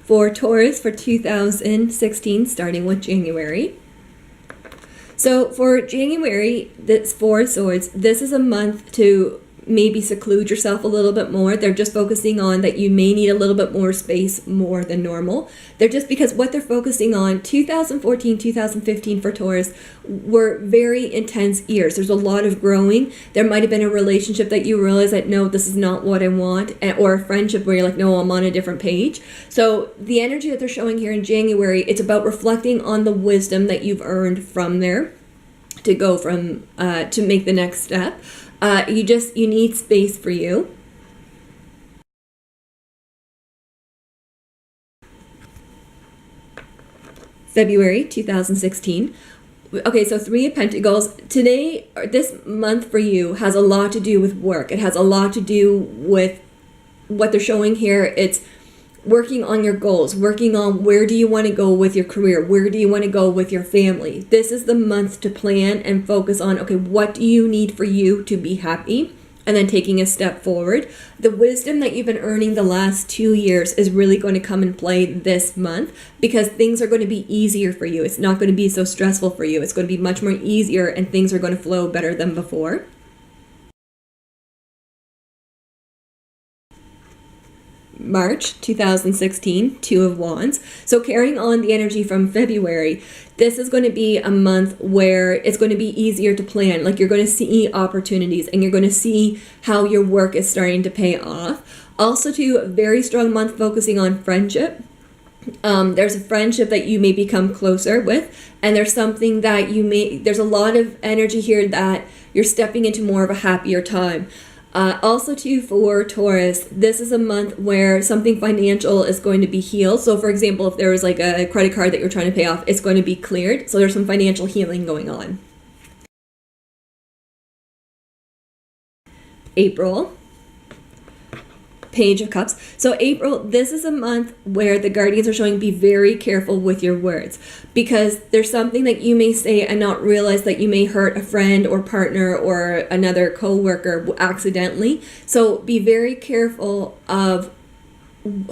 for Taurus for 2016, starting with January. So for January, this Four of Swords, this is a month to maybe seclude yourself a little bit more. They're just focusing on that you may need a little bit more space more than normal. They're just because what they're focusing on, 2014, 2015 for Taurus were very intense years. There's a lot of growing. There might have been a relationship that you realize that, no, this is not what I want, or a friendship where you're like, no, I'm on a different page. So the energy that they're showing here in January, it's about reflecting on the wisdom that you've earned from there to go from, to make the next step. You need space for you. February 2016. Okay, so Three of Pentacles. Today, or this month for you, has a lot to do with work. It has a lot to do with what they're showing here. It's working on your goals, working on where do you want to go with your career, where do you want to go with your family. This is the month to plan and focus on, okay, what do you need for you to be happy? And then taking a step forward. The wisdom that you've been earning the last 2 years is really going to come and play this month, because things are going to be easier for you. It's not going to be so stressful for you. It's going to be much more easier, and things are going to flow better than before. March 2016, Two of Wands. So carrying on the energy from February, this is going to be a month where it's going to be easier to plan. Like, you're going to see opportunities, and you're going to see how your work is starting to pay off. Also, too, a very strong month focusing on friendship. There's a friendship that you may become closer with, and there's something that there's a lot of energy here that you're stepping into more of a happier time. Also too, for Taurus, this is a month where something financial is going to be healed. So for example, if there was like a credit card that you're trying to pay off, it's going to be cleared. So there's some financial healing going on. April, Page of Cups. So April, this is a month where the guardians are showing be very careful with your words, because there's something that you may say and not realize that you may hurt a friend or partner or another co-worker accidentally. So be very careful of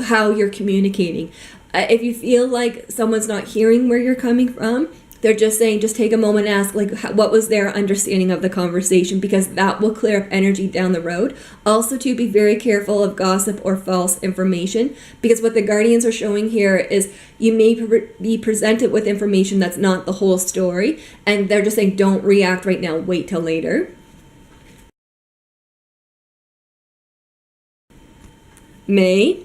how you're communicating. If you feel like someone's not hearing where you're coming from, they're just saying, just take a moment and ask, like, what was their understanding of the conversation, because that will clear up energy down the road. Also, to be very careful of gossip or false information, because what the guardians are showing here is you may be presented with information that's not the whole story, and they're just saying, don't react right now, wait till later. May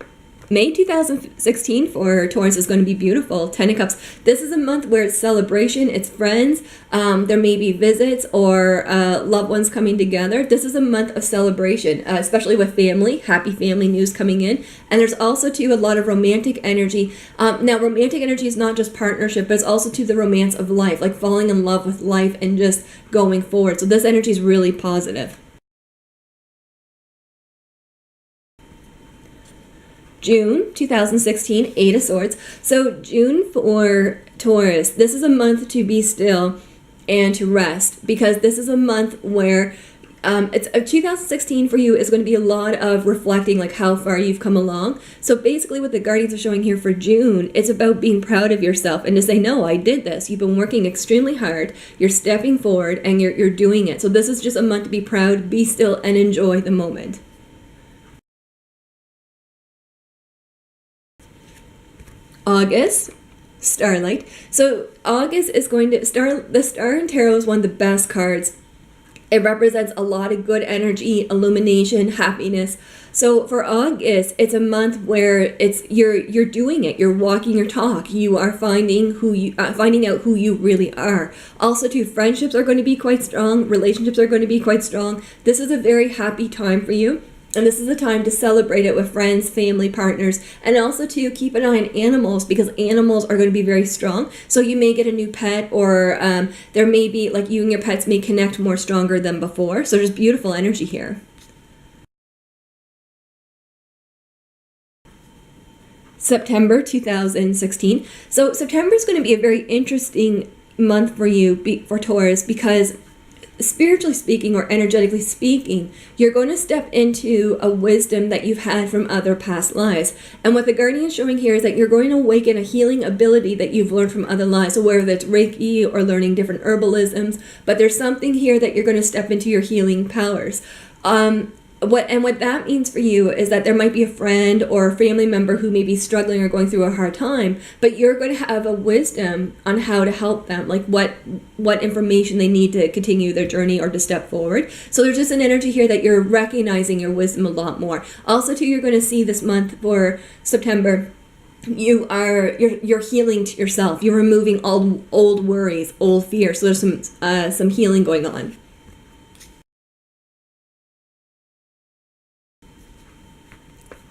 2016 for Taurus is going to be beautiful. Ten of Cups. This is a month where it's celebration, it's friends, there may be visits or loved ones coming together. This is a month of celebration, especially with family, happy family news coming in. And there's also too a lot of romantic energy. Now romantic energy is not just partnership, but it's also to the romance of life, like falling in love with life and just going forward. So this energy is really positive. June 2016, Eight of Swords. So June for Taurus, this is a month to be still and to rest, because this is a month where it's 2016 for you is going to be a lot of reflecting, like how far you've come along. So basically what the guardians are showing here for June, it's about being proud of yourself and to say, no, I did this. You've been working extremely hard. You're stepping forward and you're doing it. So this is just a month to be proud, be still, and enjoy the moment. August, Starlight. So August is going to the Star in Tarot is one of the best cards. It represents a lot of good energy, illumination, happiness. So for August, it's a month where you're doing it. You're walking your talk. You are finding out who you really are. Also, too, friendships are going to be quite strong. Relationships are going to be quite strong. This is a very happy time for you. And this is a time to celebrate it with friends, family, partners, and also to keep an eye on animals, because animals are going to be very strong. So you may get a new pet, or there may be, like, you and your pets may connect more stronger than before. So there's beautiful energy here. September 2016. So September is going to be a very interesting month for you, for Taurus, because spiritually speaking or energetically speaking, you're going to step into a wisdom that you've had from other past lives. And what the Guardian is showing here is that you're going to awaken a healing ability that you've learned from other lives. So whether it's Reiki or learning different herbalisms, but there's something here that you're going to step into your healing powers. What that means for you is that there might be a friend or a family member who may be struggling or going through a hard time, but you're going to have a wisdom on how to help them, like what information they need to continue their journey or to step forward. So there's just an energy here that you're recognizing your wisdom a lot more. Also, too, you're going to see this month for September, you're healing to yourself. You're removing all old worries, old fears. So there's some healing going on.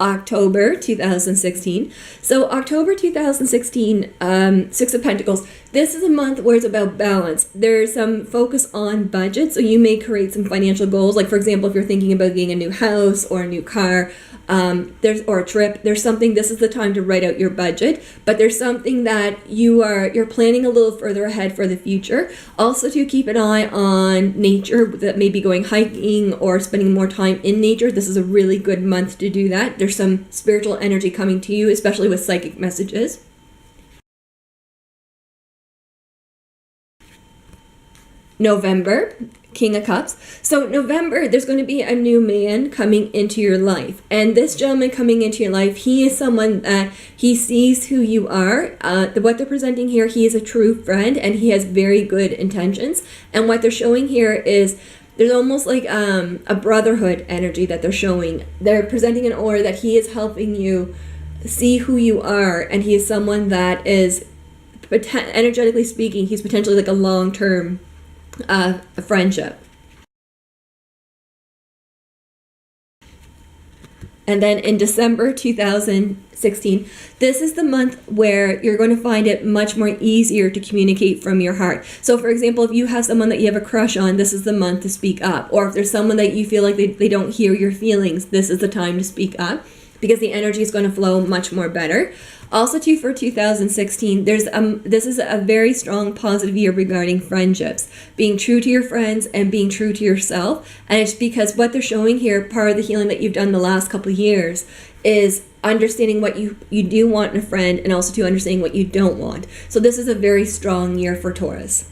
October 2016. So October 2016, Six of Pentacles. This is a month where it's about balance. There's some focus on budget, so you may create some financial goals. Like, for example, if you're thinking about getting a new house or a new car, or a trip, there's something. This is the time to write out your budget. But there's something that you're planning a little further ahead for the future. Also, to keep an eye on nature, that may be going hiking or spending more time in nature. This is a really good month to do that. There's some spiritual energy coming to you, especially with psychic messages. November, King of Cups. So November, there's going to be a new man coming into your life. And this gentleman coming into your life, he is someone that he sees who you are. What they're presenting here, he is a true friend and he has very good intentions. And what they're showing here is there's almost like a brotherhood energy that they're showing. They're presenting an aura that he is helping you see who you are. And he is someone that is, energetically speaking, he's potentially like a long-term a friendship. And then in December 2016, this is the month where you're going to find it much more easier to communicate from your heart. So for example, if you have someone that you have a crush on, this is the month to speak up. Or if there's someone that you feel like they don't hear your feelings, this is the time to speak up, because the energy is going to flow much more better. Also, too, for 2016, this is a very strong positive year regarding friendships, being true to your friends and being true to yourself. And it's because what they're showing here, part of the healing that you've done the last couple of years, is understanding what you do want in a friend and also to understanding what you don't want. So this is a very strong year for Taurus.